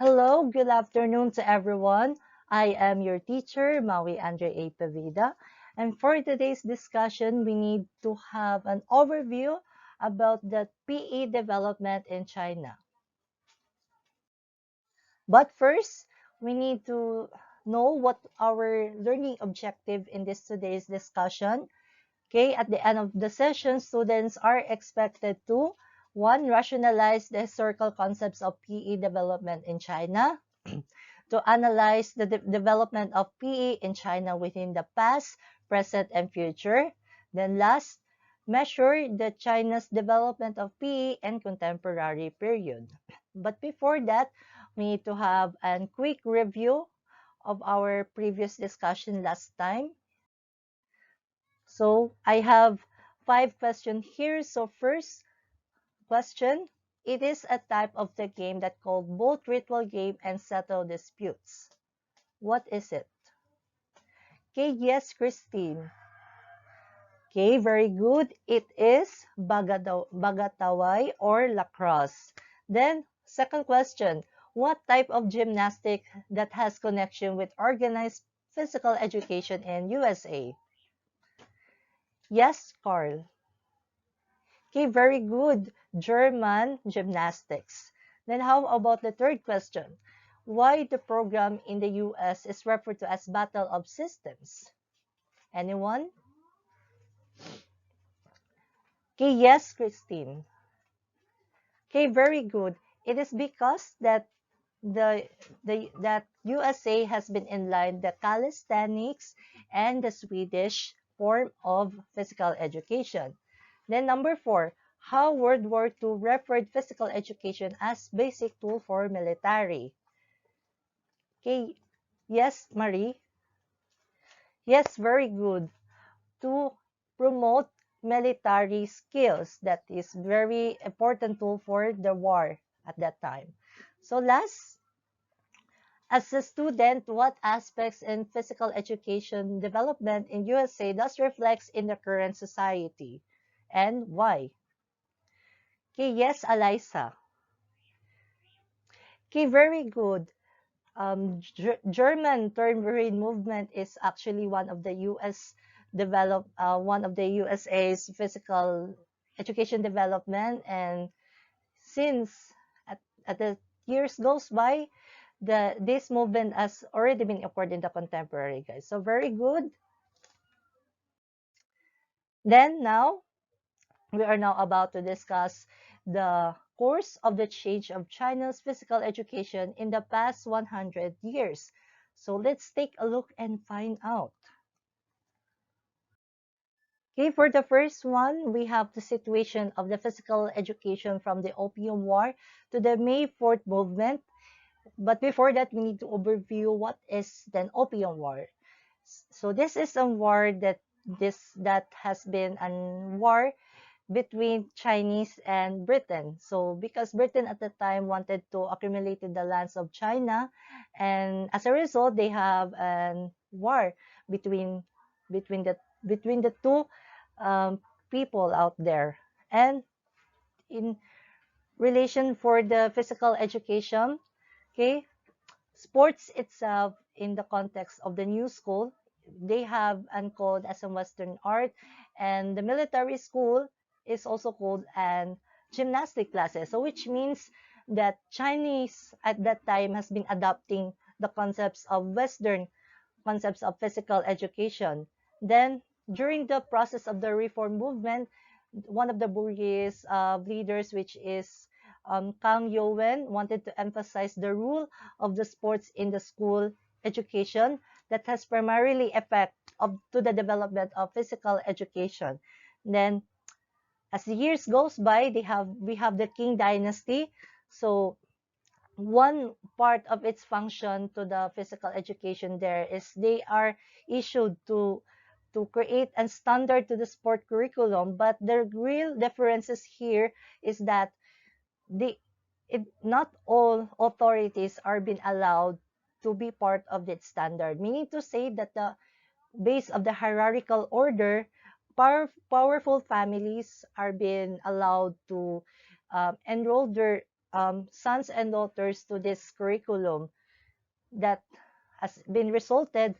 Hello, good afternoon to everyone. I am your teacher, Maui Andre A. Pavida. And for today's discussion, we need to have an overview about the PE development in China. But first, we need to know what our learning objective in this today's discussion. Okay, at the end of the session, students are expected to one, rationalize the historical concepts of PE development in China, to analyze the development of PE in China within the past, present, and future. Then last, measure the China's development of PE and contemporary period. But before that, we need to have a quick review of our previous discussion last time. So I have 5 questions here. So first question, it is a type of the game that called both ritual game and settle disputes. What is it? Okay, yes, Christine. Okay, very good. It is bagataway or lacrosse. Then, second question, what type of gymnastic that has connection with organized physical education in USA? Yes, Carl. Okay, very good. German gymnastics. Then how about the third question? Why the program in the US is referred to as Battle of Systems? Anyone? Okay, yes, Christine. Okay, very good. It is because that that USA has been in line the calisthenics and the Swedish form of physical education. Then number 4, how World War II referred physical education as basic tool for military. Okay, yes, Marie. Yes, very good. To promote military skills, that is very important tool for the war at that time. So last, as a student, what aspects in physical education development in USA does reflects in the current society and why? Okay, yes, Eliza. Okay, very good. German turn movement is actually one of the one of the USA's physical education development, and since at the years goes by, this movement has already been occurred in the contemporary, guys. So very good. Then now we are now about to discuss the course of the change of China's physical education in the past 100 years. So let's take a look and find out. Okay, for the first one, we have the situation of the physical education from the Opium War to the May 4th movement. But before that, we need to overview what is the Opium War. So this is a war that has been a war between Chinese and Britain. So because Britain at the time wanted to accumulate the lands of China, and as a result, they have a war between between the two people out there. And in relation for the physical education, okay, sports itself in the context of the new school, they have called as a Western art, and the military school is also called an gymnastic classes. So which means that Chinese at that time has been adopting the concepts of Western concepts of physical education. Then during the process of the reform movement, one of the Burmese leaders, which is Kang Youwen, wanted to emphasize the role of the sports in the school education that has primarily effect to the development of physical education. Then, as the years goes by, we have the Qing dynasty. So one part of its function to the physical education there is they are issued to create a standard to the sport curriculum, but the real differences here is that not all authorities are being allowed to be part of that standard, meaning to say that the base of the hierarchical order, powerful families are being allowed to enroll sons and daughters to this curriculum that has been resulted,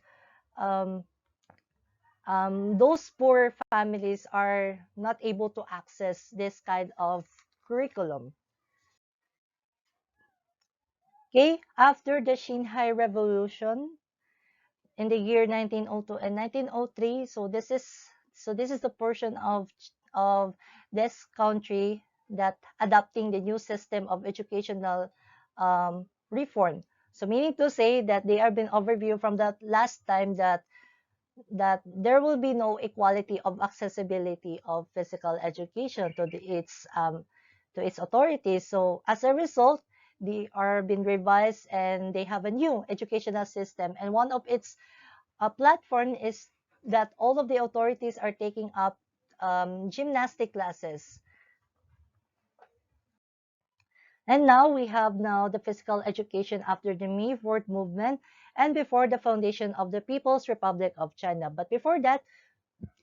um, those poor families are not able to access this kind of curriculum. Okay, after the Shanghai Revolution in the year 1902 and 1903, so this is the portion of this country that adopting the new system of educational reform. So meaning to say that they have been overview from that last time that there will be no equality of accessibility of physical education to its authorities. So as a result, they are being revised and they have a new educational system. And one of its platform is that all of the authorities are taking up gymnastic classes. And now we have now the physical education after the May 4th movement and before the foundation of the People's Republic of China. But before that,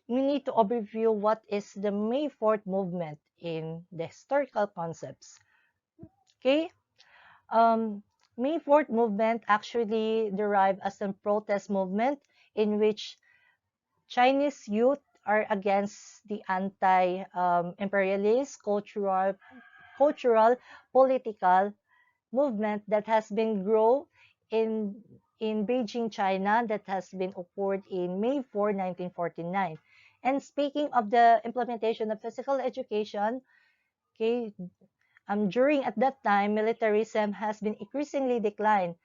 we need to overview what is the May 4th movement in the historical concepts. Okay, um, May 4th movement actually derived as a protest movement in which Chinese youth are against the anti-imperialist cultural, political movement that has been grown in in Beijing, China, that has been occurred in May 4, 1949. And speaking of the implementation of physical education, okay, during at that time, militarism has been increasingly declined.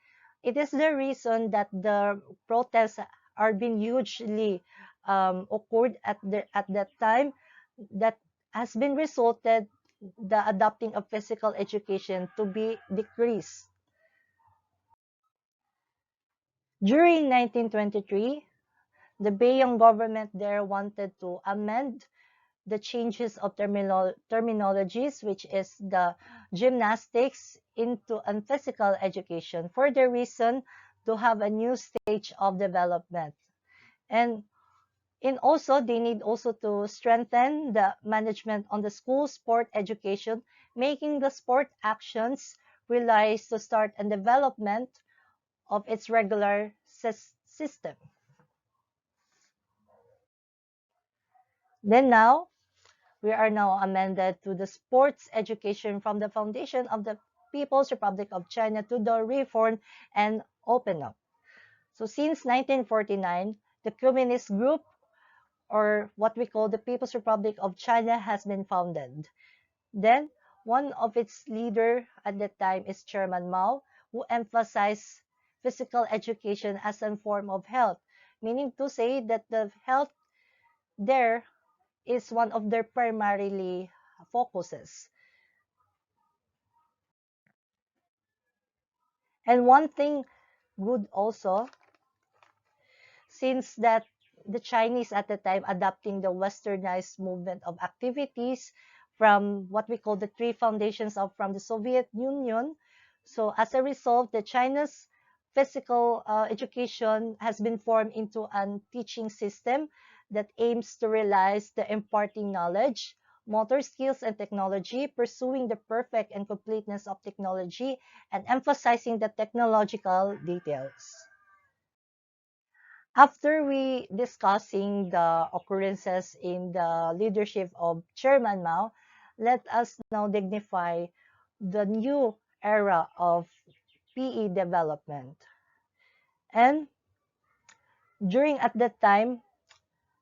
It is the reason that the protests are being hugely occurred at that time that has been resulted the adopting of physical education to be decreased. During 1923, the Bayong government there wanted to amend the changes of terminologies, which is the gymnastics into a physical education for the reason to have a new stage of development. And also they need also to strengthen the management on the school sport education, making the sport actions relies to start and development of its regular system. Then now, we are now amended to the sports education from the foundation of the People's Republic of China to the reform and open up. So since 1949, the Communist group, or what we call the People's Republic of China, has been founded. Then, one of its leader at that time is Chairman Mao, who emphasized physical education as a form of health, meaning to say that the health there is one of their primarily focuses. And one thing good also, since that the Chinese at the time adopting the westernized movement of activities from what we call the three foundations of from the Soviet Union. So as a result, the China's physical education has been formed into a teaching system that aims to realize the imparting knowledge, motor skills and technology, pursuing the perfect and completeness of technology, and emphasizing the technological details. After we discussing the occurrences in the leadership of Chairman Mao, let us now dignify the new era of PE development. And during at that time,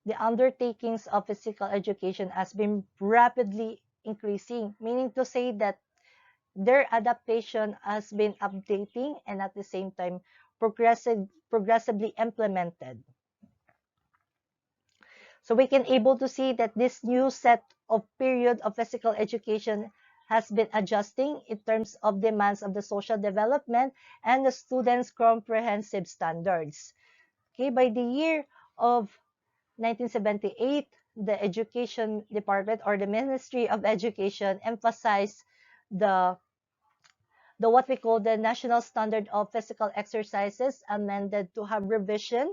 the undertakings of physical education has been rapidly increasing, meaning to say that their adaptation has been updating and at the same time progressively implemented. So we can able to see that this new set of period of physical education has been adjusting in terms of demands of the social development and the students' comprehensive standards. Okay, by the year of 1978, the Education Department or the Ministry of Education emphasized the what we call the National Standard of Physical Exercises amended to have revision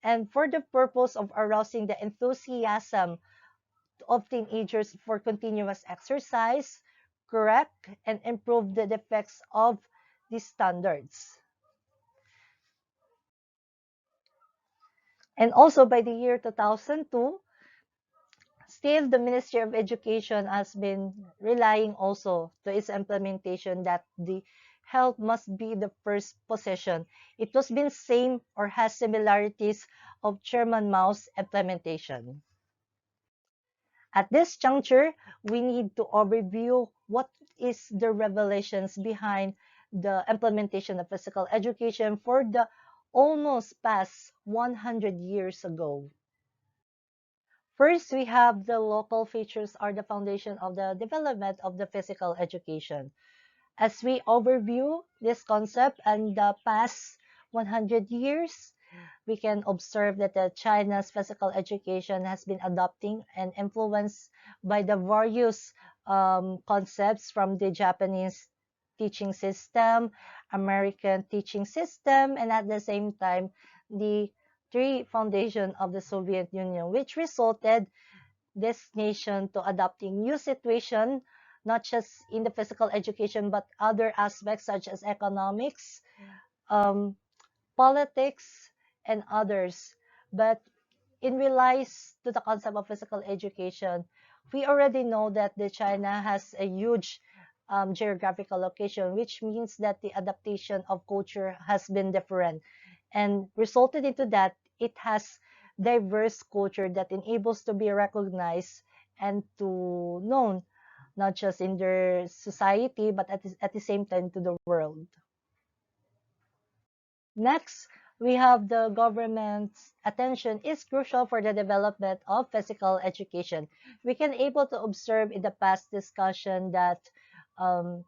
and for the purpose of arousing the enthusiasm of teenagers for continuous exercise, correct and improve the defects of these standards. And also by the year 2002, still the Ministry of Education has been relying also to its implementation that the health must be the first position. It was been same or has similarities of Chairman Mao's implementation. At this juncture, we need to overview what is the revelations behind the implementation of physical education for the almost past 100 years ago. First, we have the local features are the foundation of the development of the physical education. As we overview this concept and the past 100 years, we can observe that China's physical education has been adopting and influenced by the various concepts from the Japanese teaching system, American teaching system, and at the same time, the three foundation of the Soviet Union, which resulted this nation to adopting new situation, not just in the physical education, but other aspects such as economics, um, politics, and others. But in relies to the concept of physical education, we already know that the China has a huge geographical location, which means that the adaptation of culture has been different and resulted into that it has diverse culture that enables to be recognized and to known not just in their society but at the same time to the world. Next, we have the government's attention is crucial for the development of physical education. We can able to observe in the past discussion um,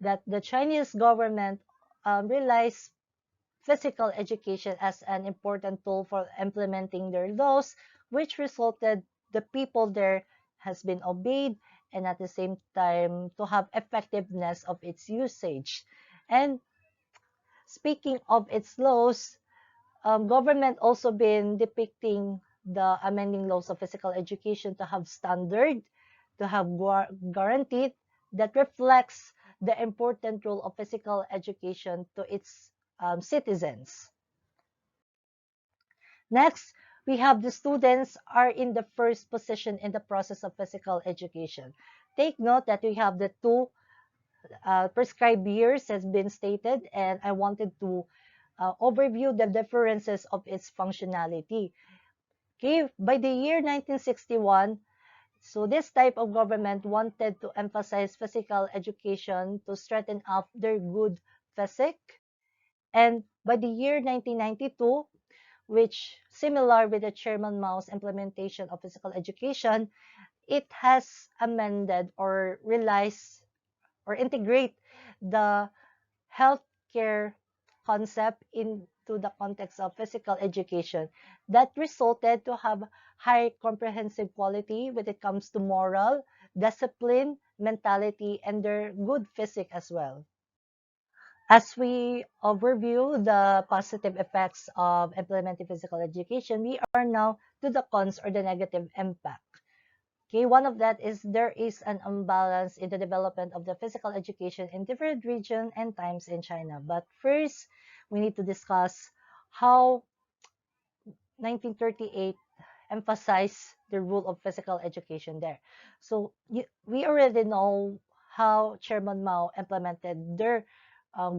that the Chinese government relies physical education as an important tool for implementing their laws, which resulted the people there has been obeyed and at the same time to have effectiveness of its usage. And speaking of its laws, government also been depicting the amending laws of physical education to have standard, to have guaranteed that reflects the important role of physical education to its citizens. Next, we have the students are in the first position in the process of physical education. Take note that we have the two prescribed years has been stated, and I wanted to overview the differences of its functionality. Okay, by the year 1961, so this type of government wanted to emphasize physical education to strengthen up their good physique. And by the year 1992, which similar with the Chairman Mao's implementation of physical education, it has amended or realized or integrate the healthcare concept into the context of physical education that resulted to have high comprehensive quality when it comes to moral, discipline, mentality, and their good physique as well. As we overview the positive effects of implementing physical education, we are now to the cons or the negative impact. Okay, one of that is there is an imbalance in the development of the physical education in different regions and times in China. But first, we need to discuss how 1938 emphasized the rule of physical education there. So we already know how Chairman Mao implemented their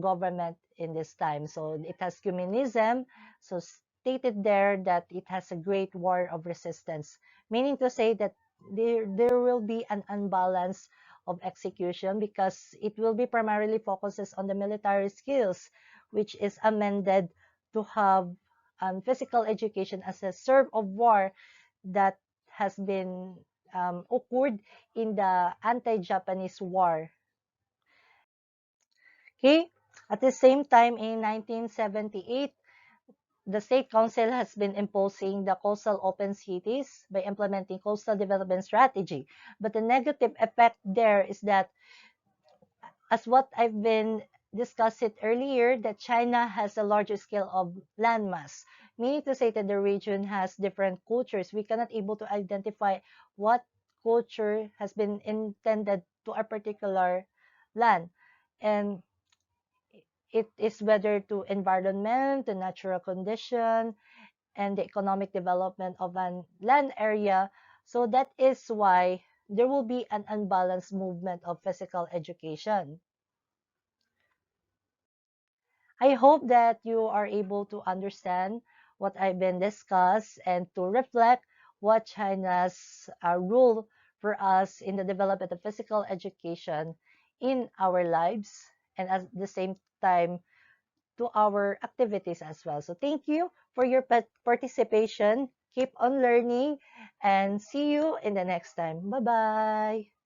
government in this time. So it has communism. So stated there that it has a great war of resistance, meaning to say that there will be an unbalance of execution because it will be primarily focuses on the military skills, which is amended to have physical education as a serve of war that has been occurred in the anti-Japanese war. Okay. At the same time, in 1978, the State Council has been imposing the coastal open cities by implementing coastal development strategy. But the negative effect there is that, as what I've been discussed earlier, that China has a larger scale of landmass, meaning to say that the region has different cultures. We cannot able to identify what culture has been intended to a particular land, and it is whether to environment, the natural condition, and the economic development of an land area. So that is why there will be an unbalanced movement of physical education. I hope that you are able to understand what I've been discussed and to reflect what China's rule for us in the development of physical education in our lives, and at the same time to our activities as well. So thank you for your participation. Keep on learning and see you in the next time. Bye-bye.